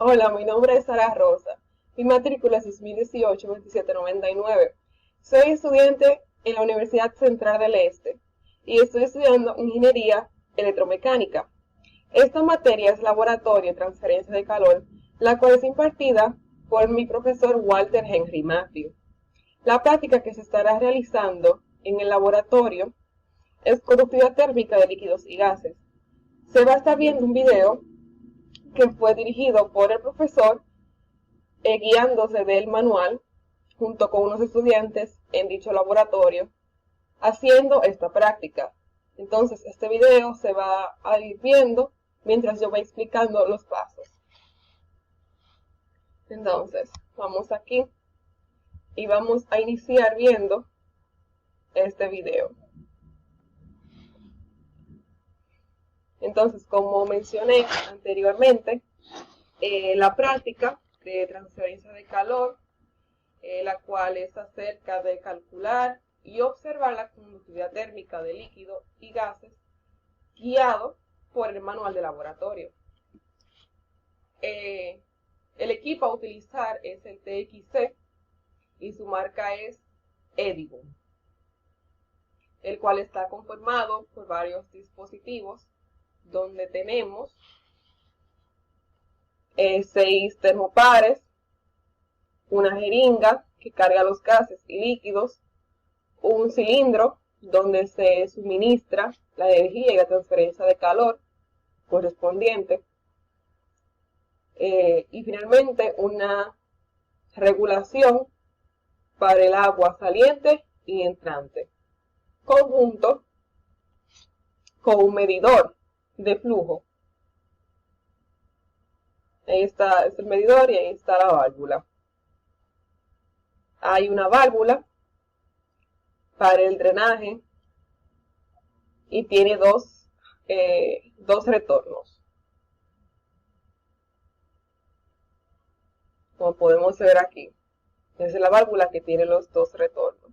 Hola, mi nombre es Sara Rosa. Mi matrícula es 2018-2799. Soy estudiante en la Universidad Central del Este y estoy estudiando Ingeniería Electromecánica. Esta materia es laboratorio y transferencia de calor, la cual es impartida por mi profesor Walter Henry Matthew. La práctica que se estará realizando en el laboratorio es conductividad térmica de líquidos y gases. Se va a estar viendo un video que fue dirigido por el profesor guiándose del manual junto con unos estudiantes en dicho laboratorio haciendo esta práctica. Entonces este video se va a ir viendo mientras yo voy explicando los pasos. Entonces vamos aquí y vamos a iniciar viendo este video. Entonces, como mencioné anteriormente, la práctica de transferencia de calor, la cual es acerca de calcular y observar la conductividad térmica de líquidos y gases guiado por el manual de laboratorio. El equipo a utilizar es el TXC y su marca es Edigo, el cual está conformado por varios dispositivos donde tenemos 6 termopares, una jeringa que carga los gases y líquidos, un cilindro donde se suministra la energía y la transferencia de calor correspondiente, y finalmente una regulación para el agua saliente y entrante, conjunto con un medidor de flujo. Ahí está el medidor y ahí está la válvula. Hay una válvula para el drenaje y tiene dos retornos, como podemos ver aquí. Esa es la válvula que tiene los 2 retornos.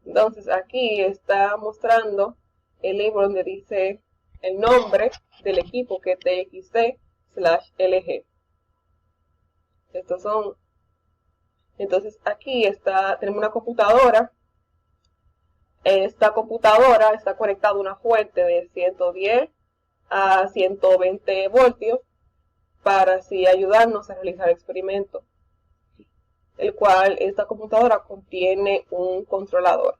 Entonces aquí está mostrando el libro donde dice el nombre del equipo, que es TXC/LG. Estos son. Entonces aquí tenemos una computadora. Esta computadora está conectada a una fuente de 110 a 120 voltios para así ayudarnos a realizar experimentos, el cual esta computadora contiene un controlador.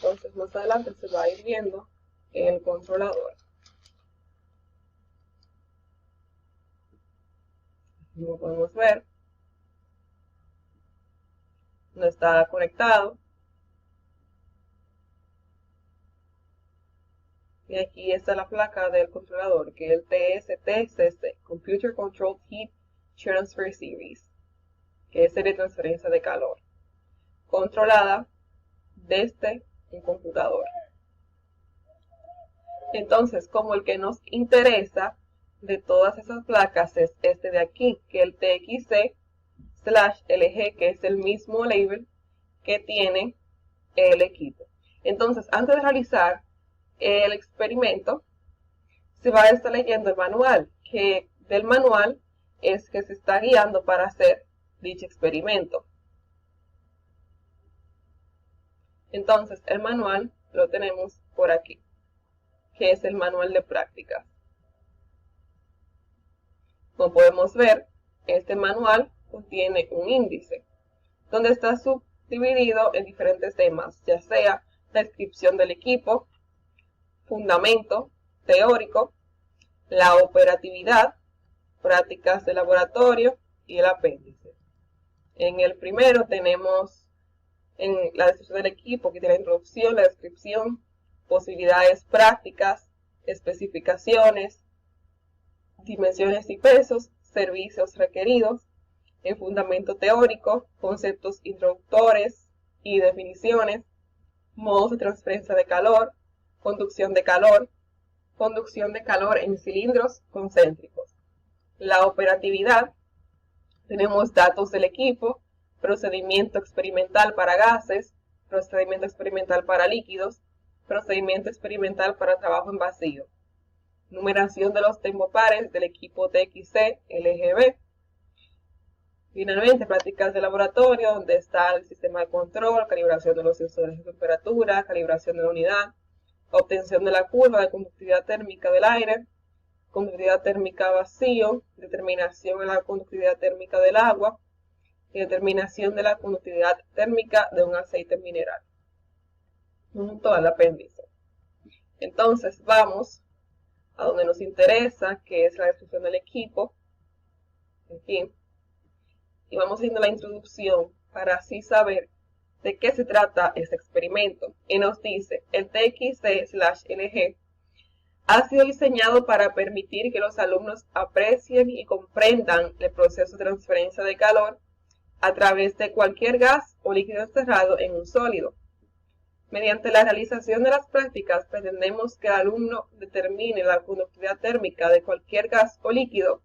Entonces más adelante se va a ir viendo el controlador. Como podemos ver, no está conectado. Y aquí está la placa del controlador, que es el TSTCC, Computer Controlled Heat Transfer Series, que es serie de transferencia de calor, controlada desde un computador. Entonces, como el que nos interesa de todas esas placas es este de aquí, que es el TXC/LG, que es el mismo label que tiene el equipo. Entonces, antes de realizar el experimento, se va a estar leyendo el manual, que del manual es que se está guiando para hacer dicho experimento. Entonces, el manual lo tenemos por aquí, que es el manual de prácticas. Como podemos ver, este manual contiene un índice, donde está subdividido en diferentes temas, ya sea la descripción del equipo, fundamento teórico, la operatividad, prácticas de laboratorio y el apéndice. En el primero tenemos en la descripción del equipo, que tiene la introducción, la descripción, posibilidades prácticas, especificaciones, dimensiones y pesos, servicios requeridos. En fundamento teórico, conceptos introductores y definiciones, modos de transferencia de calor, conducción de calor en cilindros concéntricos. La operatividad, tenemos datos del equipo, procedimiento experimental para gases, procedimiento experimental para líquidos, procedimiento experimental para trabajo en vacío, numeración de los termopares del equipo TXC LGB. Finalmente, prácticas de laboratorio, donde está el sistema de control, calibración de los sensores de temperatura, calibración de la unidad, obtención de la curva de conductividad térmica del aire, conductividad térmica vacío, determinación de la conductividad térmica del agua y determinación de la conductividad térmica de un aceite mineral, junto al apéndice. Entonces vamos a donde nos interesa, que es la descripción del equipo, aquí, y vamos haciendo la introducción para así saber de qué se trata este experimento. Y nos dice, el TXC/LG ha sido diseñado para permitir que los alumnos aprecien y comprendan el proceso de transferencia de calor a través de cualquier gas o líquido encerrado en un sólido. Mediante la realización de las prácticas, pretendemos que el alumno determine la conductividad térmica de cualquier gas o líquido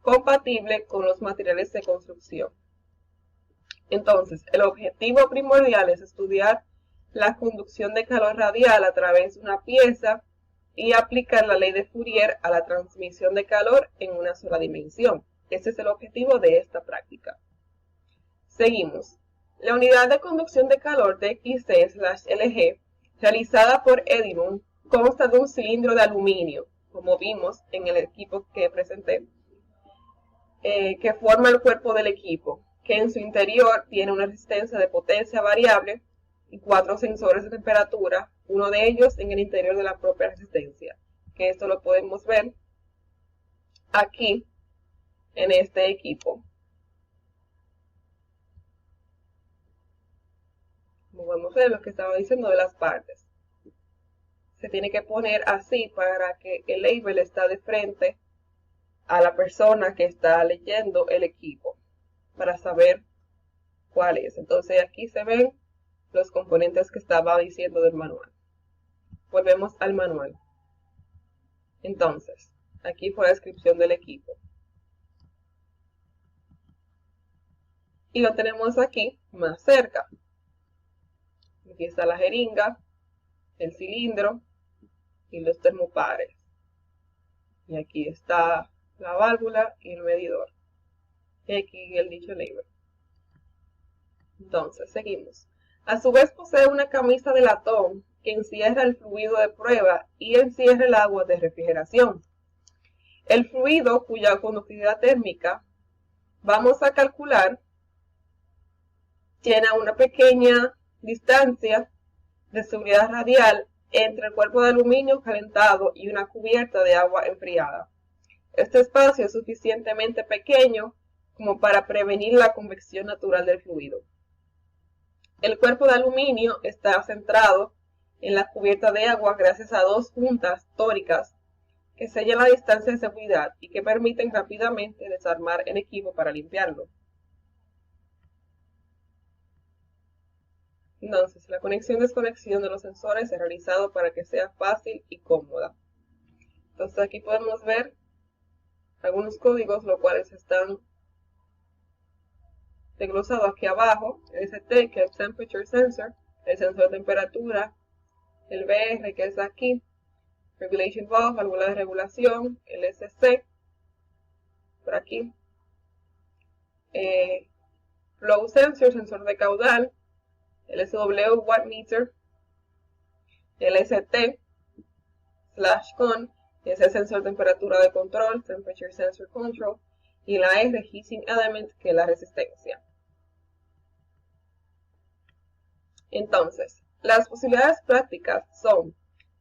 compatible con los materiales de construcción. Entonces, el objetivo primordial es estudiar la conducción de calor radial a través de una pieza y aplicar la ley de Fourier a la transmisión de calor en una sola dimensión. Ese es el objetivo de esta práctica. Seguimos. La unidad de conducción de calor de TXC/LG, realizada por Edimon, consta de un cilindro de aluminio, como vimos en el equipo que presenté, que forma el cuerpo del equipo, que en su interior tiene una resistencia de potencia variable y 4 sensores de temperatura, uno de ellos en el interior de la propia resistencia, que esto lo podemos ver aquí en este equipo. Como podemos ver, lo que estaba diciendo de las partes. Se tiene que poner así para que el label está de frente a la persona que está leyendo el equipo, para saber cuál es. Entonces aquí se ven los componentes que estaba diciendo del manual. Volvemos al manual. Entonces, aquí fue la descripción del equipo. Y lo tenemos aquí más cerca. Aquí está la jeringa, el cilindro y los termopares. Y aquí está la válvula y el medidor. Y aquí el dicho label. Entonces, seguimos. A su vez posee una camisa de latón que encierra el fluido de prueba y encierra el agua de refrigeración. El fluido, cuya conductividad térmica vamos a calcular, tiene una pequeña distancia de seguridad radial entre el cuerpo de aluminio calentado y una cubierta de agua enfriada. Este espacio es suficientemente pequeño como para prevenir la convección natural del fluido. El cuerpo de aluminio está centrado en la cubierta de agua gracias a 2 juntas tóricas que sellan la distancia de seguridad y que permiten rápidamente desarmar el equipo para limpiarlo. Entonces, la conexión-desconexión de los sensores es realizado para que sea fácil y cómoda. Entonces, aquí podemos ver algunos códigos, los cuales están desglosados aquí abajo. El ST, que es el Temperature Sensor, el sensor de temperatura, el BR, que es aquí, Regulation Valve, válvula de regulación, el SC, por aquí, Flow Sensor, sensor de caudal, el SW, Wattmeter, el ST/CON, que es el sensor de temperatura de control, Temperature Sensor Control, y la R, Heating Element, que es la resistencia. Entonces, las posibilidades prácticas son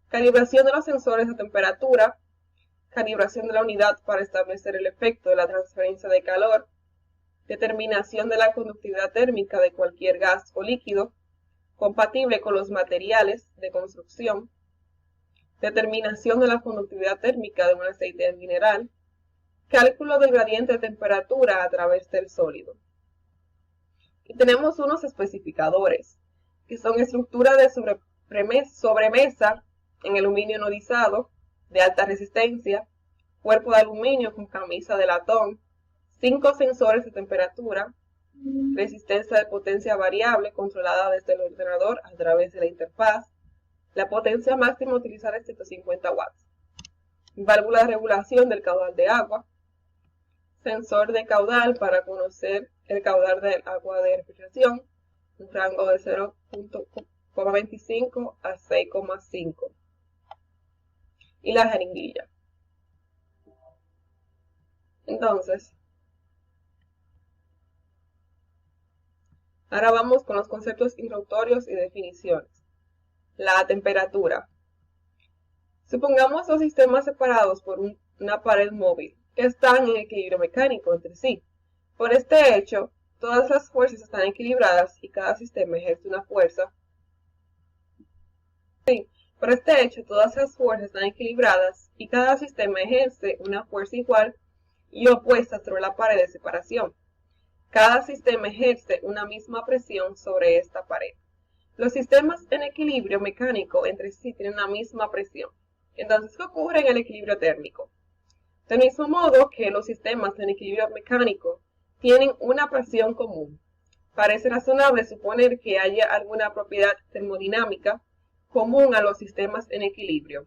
calibración de los sensores de temperatura, calibración de la unidad para establecer el efecto de la transferencia de calor, determinación de la conductividad térmica de cualquier gas o líquido compatible con los materiales de construcción, determinación de la conductividad térmica de un aceite mineral, cálculo del gradiente de temperatura a través del sólido. Y tenemos unos especificadores, que son estructura de sobremesa en aluminio anodizado de alta resistencia, cuerpo de aluminio con camisa de latón, 5 sensores de temperatura, resistencia de potencia variable controlada desde el ordenador a través de la interfaz. La potencia máxima a utilizar es 150 watts. Válvula de regulación del caudal de agua. Sensor de caudal para conocer el caudal del agua de refrigeración. Un rango de 0.25 a 6,5. Y la jeringuilla. Entonces, ahora vamos con los conceptos introductorios y definiciones. La temperatura. Supongamos dos sistemas separados por una pared móvil que están en equilibrio mecánico entre sí. Por este hecho, todas las fuerzas están equilibradas y cada sistema ejerce una fuerza. Por este hecho, todas las fuerzas están equilibradas y cada sistema ejerce una fuerza igual y opuesta sobre la pared de separación. Cada sistema ejerce una misma presión sobre esta pared. Los sistemas en equilibrio mecánico entre sí tienen la misma presión. Entonces, ¿qué ocurre en el equilibrio térmico? Del mismo modo que los sistemas en equilibrio mecánico tienen una presión común, parece razonable suponer que haya alguna propiedad termodinámica común a los sistemas en equilibrio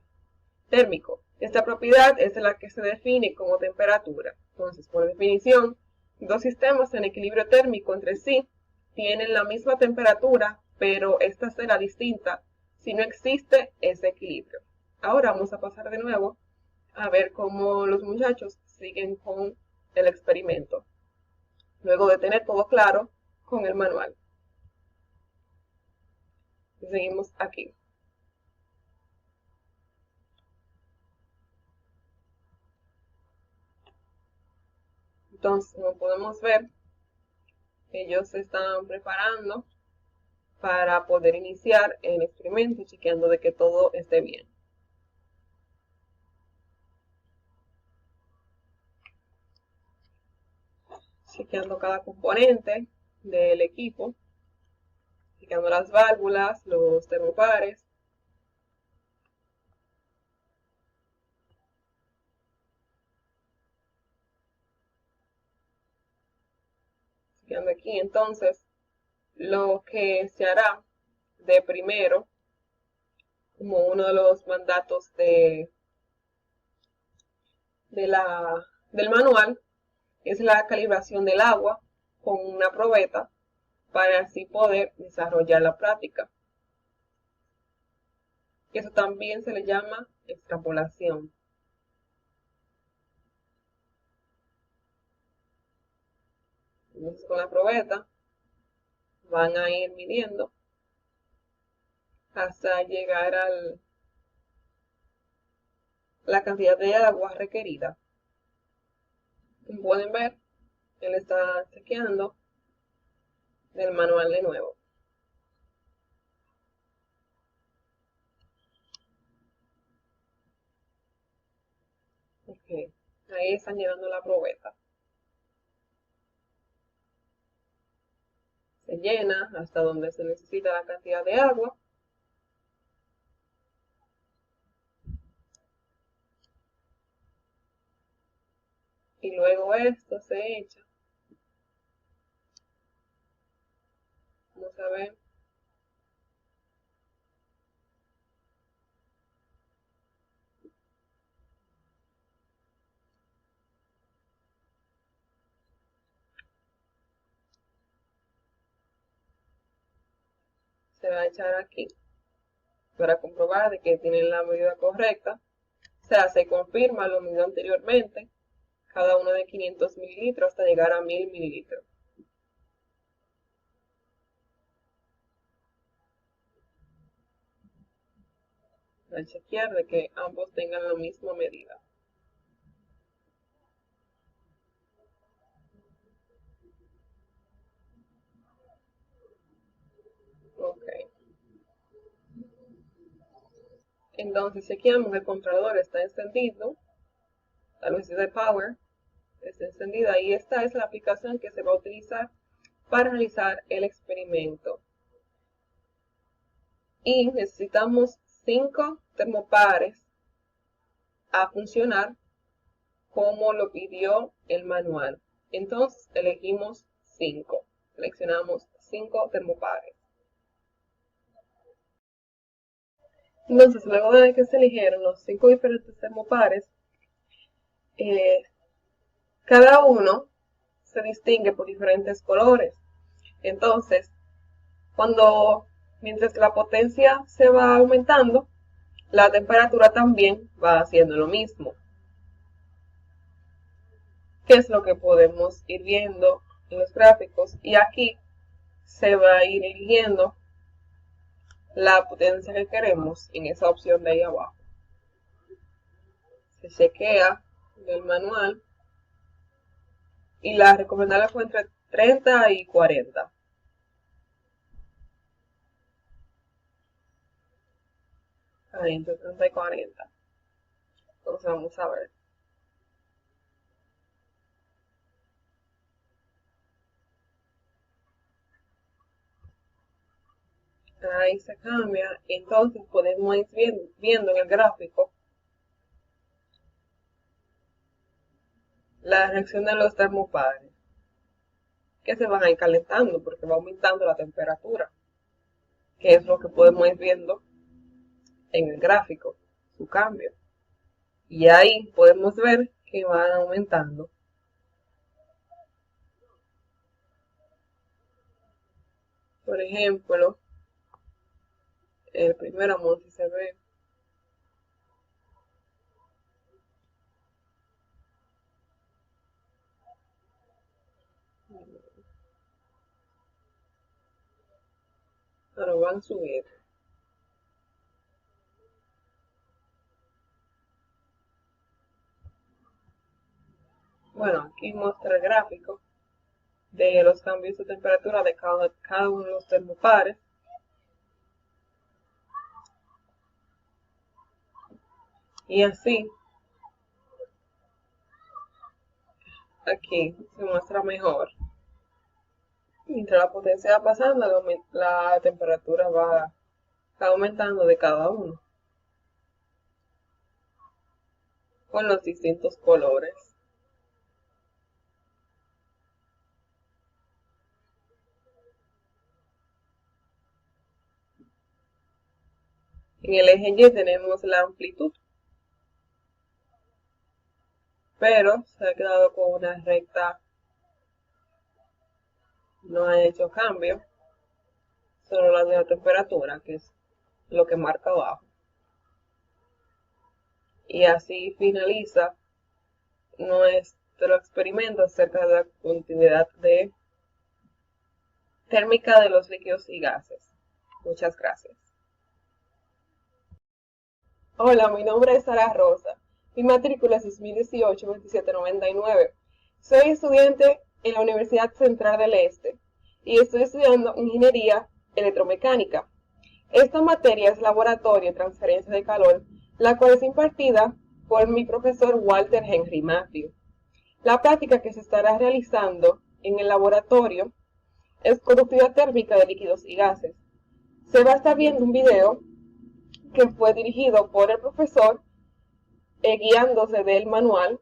térmico. Esta propiedad es la que se define como temperatura. Entonces, por definición, dos sistemas en equilibrio térmico entre sí tienen la misma temperatura, pero esta será distinta si no existe ese equilibrio. Ahora vamos a pasar de nuevo a ver cómo los muchachos siguen con el experimento, luego de tener todo claro con el manual. Y seguimos aquí. Entonces, como podemos ver, ellos se están preparando para poder iniciar el experimento, chequeando de que todo esté bien. Chequeando cada componente del equipo, chequeando las válvulas, los termopares. Chequeando aquí, entonces, lo que se hará de primero, como uno de los mandatos del manual, es la calibración del agua con una probeta para así poder desarrollar la práctica. Eso también se le llama extrapolación. Entonces, con la probeta van a ir midiendo hasta llegar a la cantidad de agua requerida. Como pueden ver, él está chequeando del manual de nuevo. Ok, ahí están llevando la probeta. Se llena hasta donde se necesita la cantidad de agua. Y luego esto se echa. Vamos a ver. Se va a echar aquí para comprobar de que tienen la medida correcta. O sea, se confirma lo medido anteriormente, cada uno de 500 mililitros hasta llegar a 1000 mililitros. Al chequear de que ambos tengan la misma medida. Ok. Entonces chequeamos que el controlador está encendido, la luz de power está encendida y esta es la aplicación que se va a utilizar para realizar el experimento. Y necesitamos 5 termopares a funcionar como lo pidió el manual. Entonces elegimos 5. seleccionamos 5 termopares. Entonces, luego de que se eligieron los 5 diferentes termopares, cada uno se distingue por diferentes colores. Entonces, mientras la potencia se va aumentando, la temperatura también va haciendo lo mismo. ¿Qué es lo que podemos ir viendo en los gráficos? Y aquí se va a ir eligiendo la potencia que queremos en esa opción de ahí abajo. Se chequea del manual y la recomendable fue entre 30 y 40. Ahí, entre 30 y 40. Entonces vamos a ver. Ahí se cambia. Entonces podemos ir viendo en el gráfico la reacción de los termopares, que se van a ir calentando porque va aumentando la temperatura, que es lo que podemos ir viendo en el gráfico, su cambio. Y ahí podemos ver que van aumentando. Por ejemplo, el primer amor, si se ve, pero van subiendo. Bueno, aquí muestra el gráfico de los cambios de temperatura de cada uno de los termopares. Y así, aquí se muestra mejor. Mientras la potencia va pasando, la temperatura va aumentando de cada uno, con los distintos colores. En el eje Y tenemos la amplitud, pero se ha quedado con una recta, no ha hecho cambio, solo la de la temperatura, que es lo que marca abajo. Y así finaliza nuestro experimento acerca de la continuidad térmica de los líquidos y gases. Muchas gracias. Hola, mi nombre es Sara Rosa. Mi matrícula es 2018-2799. Soy estudiante en la Universidad Central del Este y estoy estudiando Ingeniería Electromecánica. Esta materia es laboratorio y transferencia de calor, la cual es impartida por mi profesor Walter Henry Matthew. La práctica que se estará realizando en el laboratorio es conductividad térmica de líquidos y gases. Se va a estar viendo un video que fue dirigido por el profesor, guiándose del manual,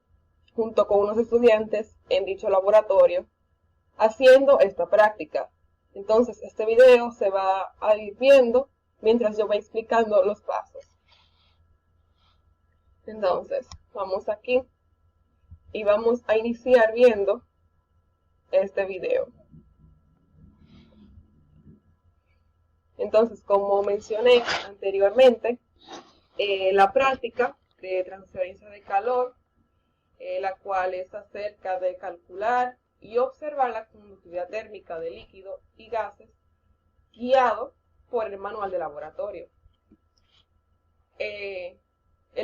junto con unos estudiantes en dicho laboratorio, haciendo esta práctica. Entonces, este video se va a ir viendo mientras yo voy explicando los pasos. Entonces, vamos aquí y vamos a iniciar viendo este video. Entonces, como mencioné anteriormente, la práctica de transferencia de calor, la cual es acerca de calcular y observar la conductividad térmica de líquidos y gases, guiado por el manual de laboratorio. El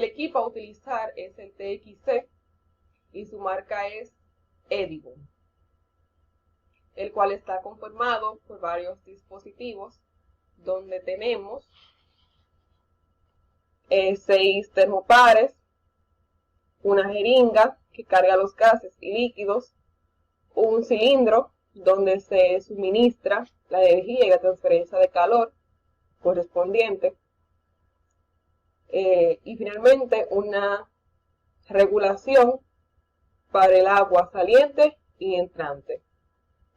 equipo a utilizar es el TXC y su marca es Edigon, el cual está conformado por varios dispositivos donde tenemos 6 termopares, una jeringa que carga los gases y líquidos, un cilindro donde se suministra la energía y la transferencia de calor correspondiente, y finalmente una regulación para el agua saliente y entrante,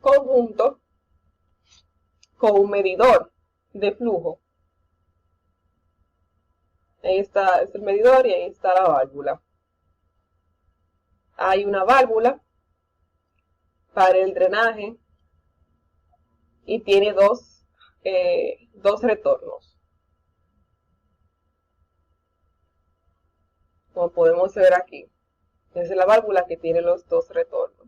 conjunto con un medidor de flujo. Ahí está, es el medidor y ahí está la válvula. Hay una válvula para el drenaje y tiene dos retornos. Como podemos ver aquí, es la válvula que tiene los dos retornos.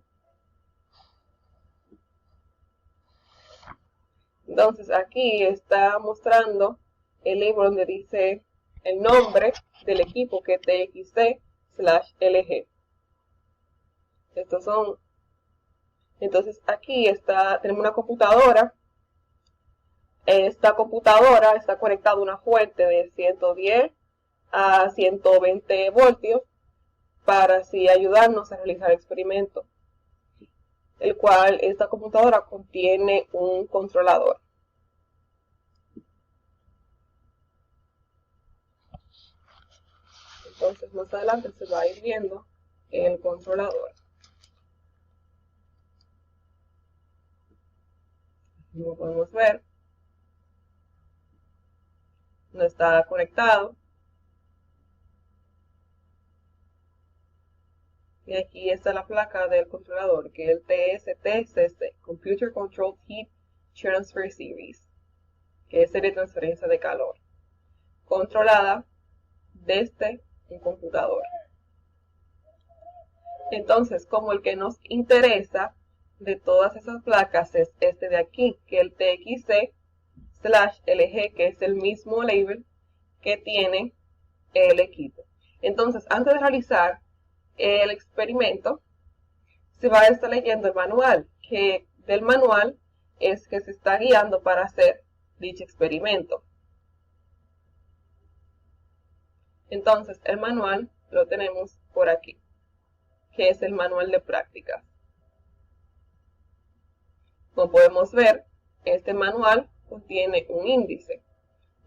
Entonces aquí está mostrando el libro donde dice el nombre del equipo, que es TXC/LG. Estos son. Entonces aquí tenemos una computadora. Esta computadora está conectada a una fuente de 110 a 120 voltios para así ayudarnos a realizar el experimento, el cual esta computadora contiene un controlador. Entonces más adelante se va a ir viendo el controlador. Como podemos ver, no está conectado. Y aquí está la placa del controlador, que es el TSTCC, Computer Controlled Heat Transfer Series, que es serie de transferencia de calor, controlada desde un computador. Entonces, como el que nos interesa de todas esas placas es este de aquí, que es el TXC/LG, que es el mismo label que tiene el equipo. Entonces, antes de realizar el experimento, se va a estar leyendo el manual, que del manual es que se está guiando para hacer dicho experimento. Entonces, el manual lo tenemos por aquí, que es el manual de prácticas. Como podemos ver, este manual contiene un índice,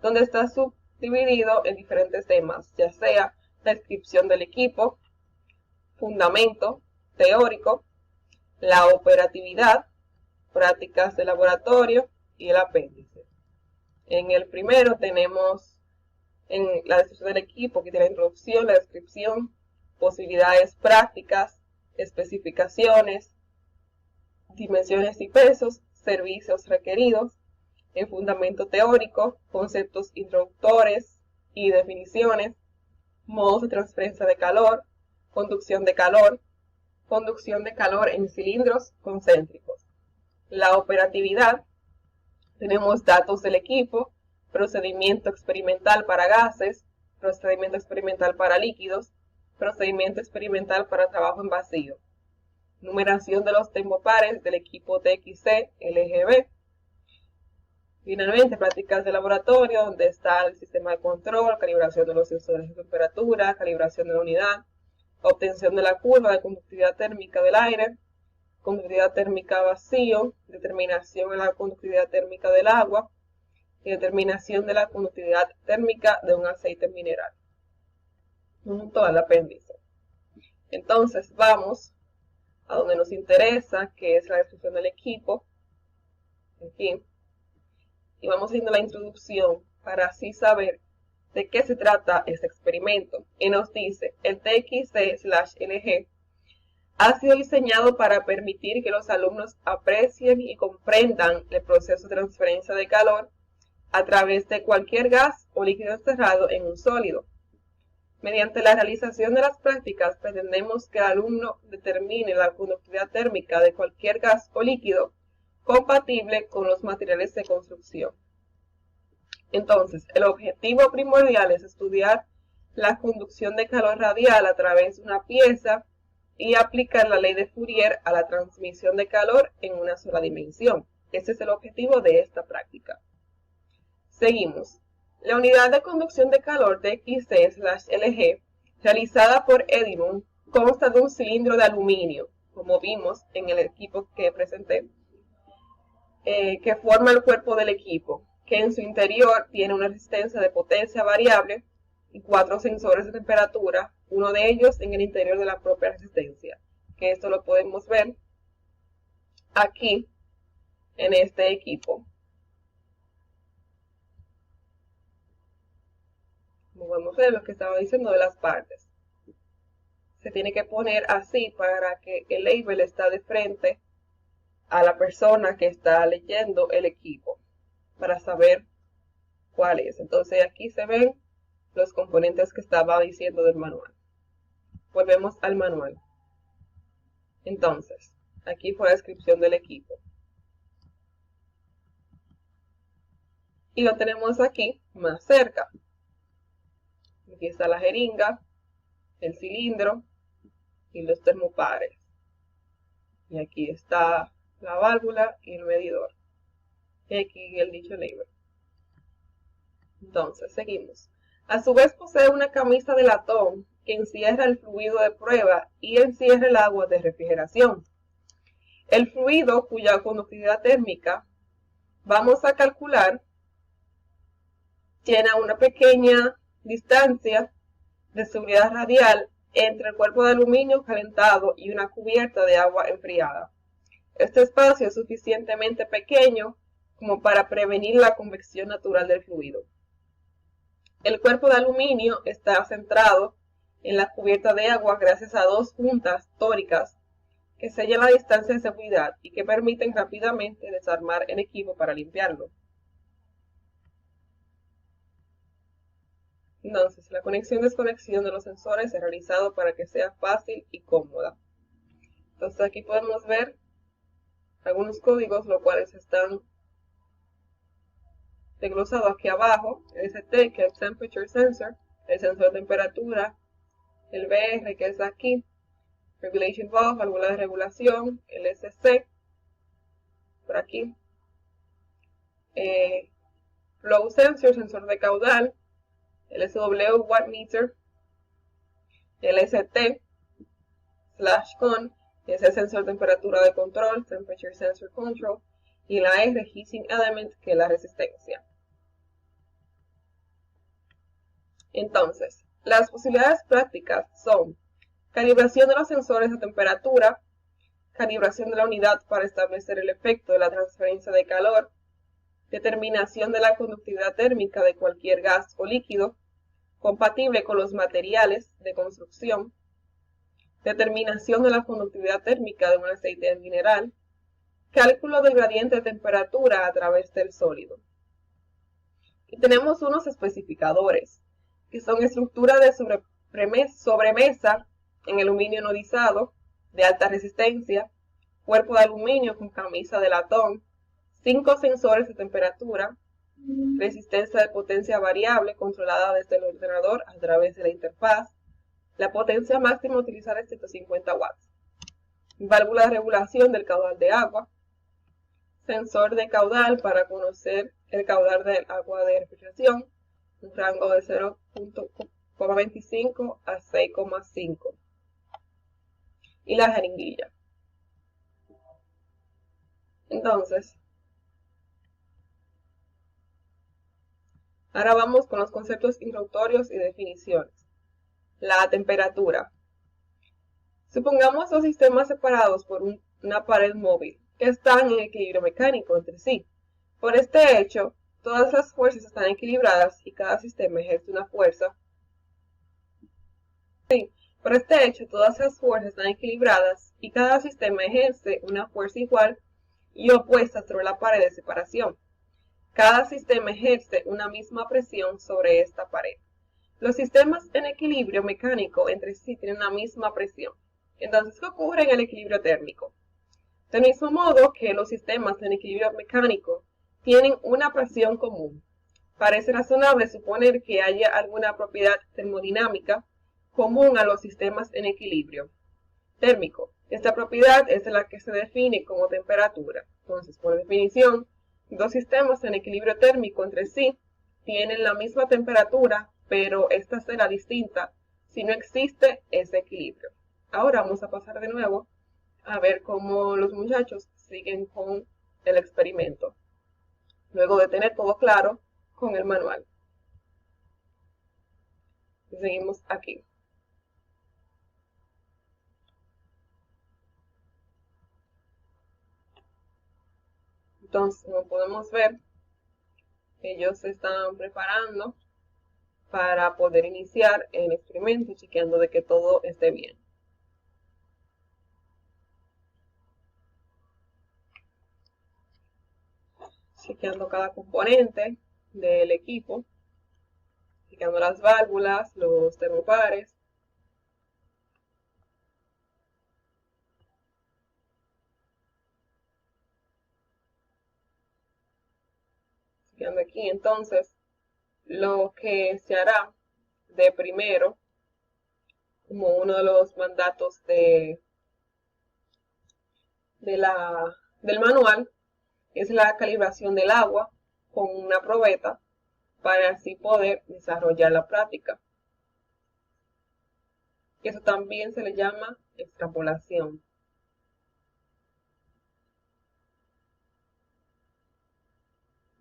donde está subdividido en diferentes temas, ya sea la descripción del equipo, fundamento teórico, la operatividad, prácticas de laboratorio y el apéndice. En el primero tenemos en la descripción del equipo, que tiene la introducción, la descripción, posibilidades prácticas, especificaciones, dimensiones y pesos, servicios requeridos. En fundamento teórico, conceptos introductores y definiciones, modos de transferencia de calor, conducción de calor en cilindros concéntricos. La operatividad, tenemos datos del equipo, procedimiento experimental para gases, procedimiento experimental para líquidos, procedimiento experimental para trabajo en vacío. Numeración de los termopares del equipo TXC/LGB. Finalmente, prácticas de laboratorio, donde está el sistema de control, calibración de los sensores de temperatura, calibración de la unidad, obtención de la curva de conductividad térmica del aire, conductividad térmica vacío, determinación de la conductividad térmica del agua y determinación de la conductividad térmica de un aceite mineral, junto al apéndice. Entonces vamos a donde nos interesa, que es la descripción del equipo, aquí, y vamos haciendo la introducción para así saber de qué se trata este experimento. Y nos dice, el TXC/LG ha sido diseñado para permitir que los alumnos aprecien y comprendan el proceso de transferencia de calor a través de cualquier gas o líquido encerrado en un sólido. Mediante la realización de las prácticas, pretendemos que el alumno determine la conductividad térmica de cualquier gas o líquido compatible con los materiales de construcción. Entonces, el objetivo primordial es estudiar la conducción de calor radial a través de una pieza y aplicar la ley de Fourier a la transmisión de calor en una sola dimensión. Ese es el objetivo de esta práctica. Seguimos. La unidad de conducción de calor TXC/LG, realizada por Edimon, consta de un cilindro de aluminio, como vimos en el equipo que presenté, que forma el cuerpo del equipo, que en su interior tiene una resistencia de potencia variable y 4 sensores de temperatura, uno de ellos en el interior de la propia resistencia, que esto lo podemos ver aquí en este equipo. como podemos ver lo que estaba diciendo de las partes. Se tiene que poner así para que el label está de frente a la persona que está leyendo el equipo, para saber cuál es. Entonces aquí se ven los componentes que estaba diciendo del manual. Volvemos al manual. Entonces, aquí fue la descripción del equipo. Y lo tenemos aquí más cerca. Aquí está la jeringa, el cilindro y los termopares. Y aquí está la válvula y el medidor. Y aquí el dicho label. Entonces, seguimos. A su vez posee una camisa de latón que encierra el fluido de prueba y encierra el agua de refrigeración. El fluido cuya conductividad térmica vamos a calcular tiene una pequeña distancia de seguridad radial entre el cuerpo de aluminio calentado y una cubierta de agua enfriada. Este espacio es suficientemente pequeño como para prevenir la convección natural del fluido. El cuerpo de aluminio está centrado en la cubierta de agua gracias a dos juntas tóricas que sellan la distancia de seguridad y que permiten rápidamente desarmar el equipo para limpiarlo. Entonces, la conexión y desconexión de los sensores es realizado para que sea fácil y cómoda. Entonces aquí podemos ver algunos códigos, los cuales están desglosados aquí abajo. El ST, que es el Temperature Sensor, el sensor de temperatura, el BR, que es aquí, Regulation Valve, válvula de regulación, el SC, por aquí, Flow Sensor, sensor de caudal, el SW, Watt Meter, el ST/CON, que es el sensor de temperatura de control, Temperature Sensor Control, y la R, Heating Element, que es la resistencia. Entonces, las posibilidades prácticas son calibración de los sensores de temperatura, calibración de la unidad para establecer el efecto de la transferencia de calor, determinación de la conductividad térmica de cualquier gas o líquido, compatible con los materiales de construcción, determinación de la conductividad térmica de un aceite mineral, cálculo del gradiente de temperatura a través del sólido. Y tenemos unos especificadores, que son estructura de sobremesa en aluminio anodizado de alta resistencia, cuerpo de aluminio con camisa de latón, 5 sensores de temperatura, resistencia de potencia variable controlada desde el ordenador a través de la interfaz, la potencia máxima utilizada es 150 watts, válvula de regulación del caudal de agua, sensor de caudal para conocer el caudal del agua de refrigeración, un rango de 0.25 a 6,5, y la jeringuilla. Entonces, ahora vamos con los conceptos introductorios y definiciones. La temperatura. Supongamos dos sistemas separados por una pared móvil que están en equilibrio mecánico entre sí. Por este hecho, todas las fuerzas están equilibradas y cada sistema ejerce una fuerza. Por este hecho, todas las fuerzas están equilibradas y cada sistema ejerce una fuerza igual y opuesta sobre la pared de separación. Cada sistema ejerce una misma presión sobre esta pared. Los sistemas en equilibrio mecánico entre sí tienen la misma presión. Entonces, ¿qué ocurre en el equilibrio térmico? Del mismo modo que los sistemas en equilibrio mecánico tienen una presión común, parece razonable suponer que haya alguna propiedad termodinámica común a los sistemas en equilibrio térmico. Esta propiedad es la que se define como temperatura. Entonces, por definición, dos sistemas en equilibrio térmico entre sí tienen la misma temperatura, pero esta será distinta si no existe ese equilibrio. Ahora vamos a pasar de nuevo a ver cómo los muchachos siguen con el experimento, luego de tener todo claro con el manual. Y seguimos aquí. Entonces, como podemos ver, ellos se están preparando para poder iniciar el experimento, chequeando de que todo esté bien. Chequeando cada componente del equipo, chequeando las válvulas, los termopares. Chequeando aquí, entonces, lo que se hará de primero, como uno de los mandatos del manual, es la calibración del agua con una probeta para así poder desarrollar la práctica. Eso también se le llama extrapolación.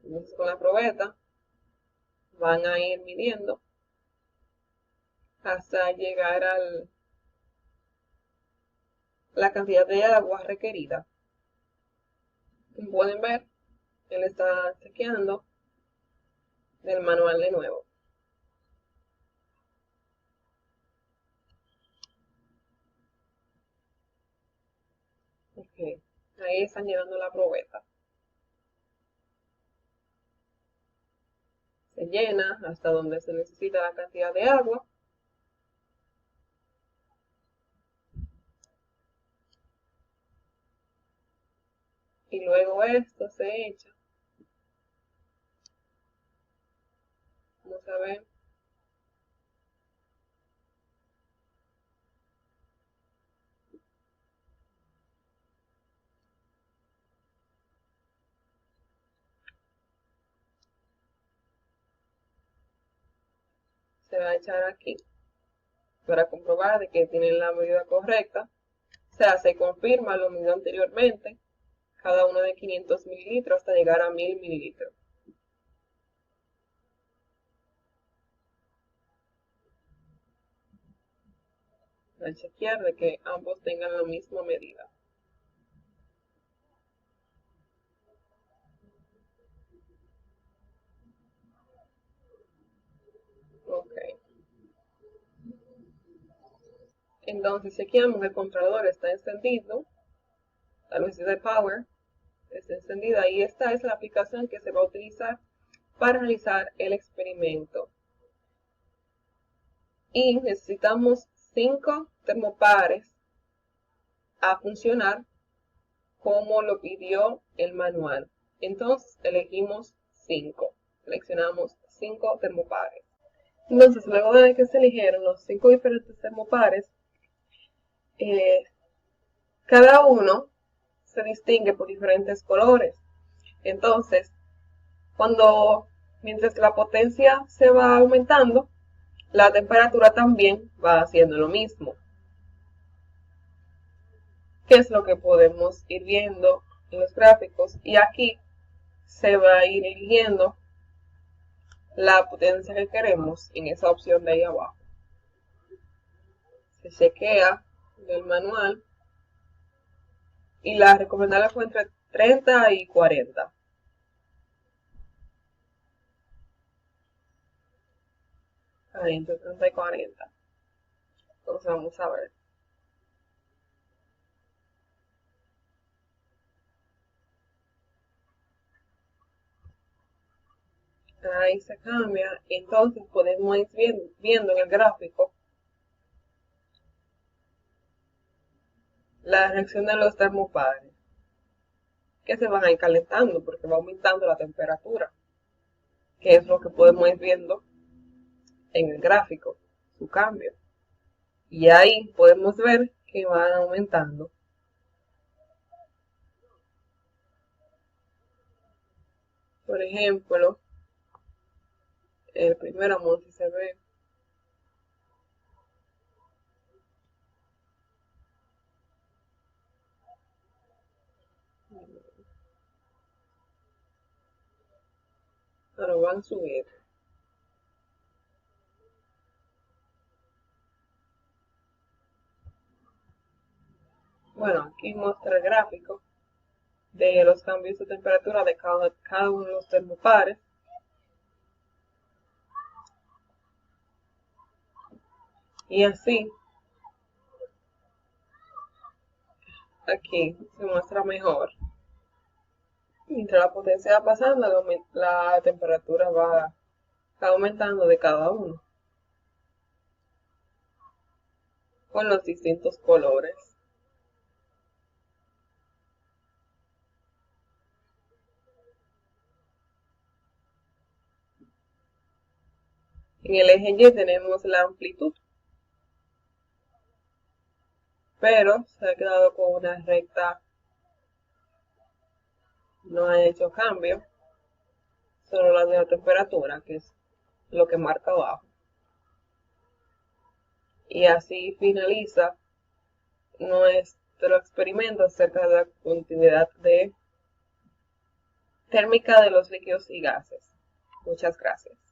Entonces con la probeta van a ir midiendo hasta llegar a la cantidad de agua requerida. Como pueden ver, él está chequeando del manual de nuevo. Okay. Ahí están llevando la probeta. Se llena hasta donde se necesita la cantidad de agua. Y luego esto se echa. Vamos a ver. Se va a echar aquí para comprobar de que tienen la medida correcta. O sea, se confirma lo medido anteriormente, cada uno de 500 mililitros hasta llegar a 1000 mililitros. Al chequear de que ambos tengan la misma medida. Ok. Entonces chequeamos que el controlador está encendido, la luz de power está encendida y esta es la aplicación que se va a utilizar para realizar el experimento. Y necesitamos 5 termopares a funcionar como lo pidió el manual. Entonces elegimos 5. Seleccionamos 5 termopares. Entonces, luego de que se eligieron los 5 diferentes termopares, cada uno se distingue por diferentes colores. Entonces, mientras la potencia se va aumentando, la temperatura también va haciendo lo mismo. ¿Qué es lo que podemos ir viendo en los gráficos? Y aquí se va a ir eligiendo la potencia que queremos en esa opción de ahí abajo. Se chequea del manual y la recomendable fue entre 30 y 40. Ahí entre 30 y 40. Entonces vamos a ver. Ahí se cambia. Entonces podemos ir viendo en el gráfico la reacción de los termopares, que se van a ir calentando porque va aumentando la temperatura, que es lo que podemos ir viendo en el gráfico, su cambio. Y ahí podemos ver que van aumentando. Por ejemplo, el primer amor si se ve. Pero van subiendo. Bueno, aquí muestra el gráfico de los cambios de temperatura de cada uno de los termopares. Y así, aquí se muestra mejor. Mientras la potencia va pasando, la temperatura va aumentando de cada uno con los distintos colores. En el eje Y tenemos la amplitud, pero se ha quedado con una recta, no ha hecho cambio, solo la de la temperatura, que es lo que marca abajo. Y así finaliza nuestro experimento acerca de la continuidad térmica de los líquidos y gases. Muchas gracias.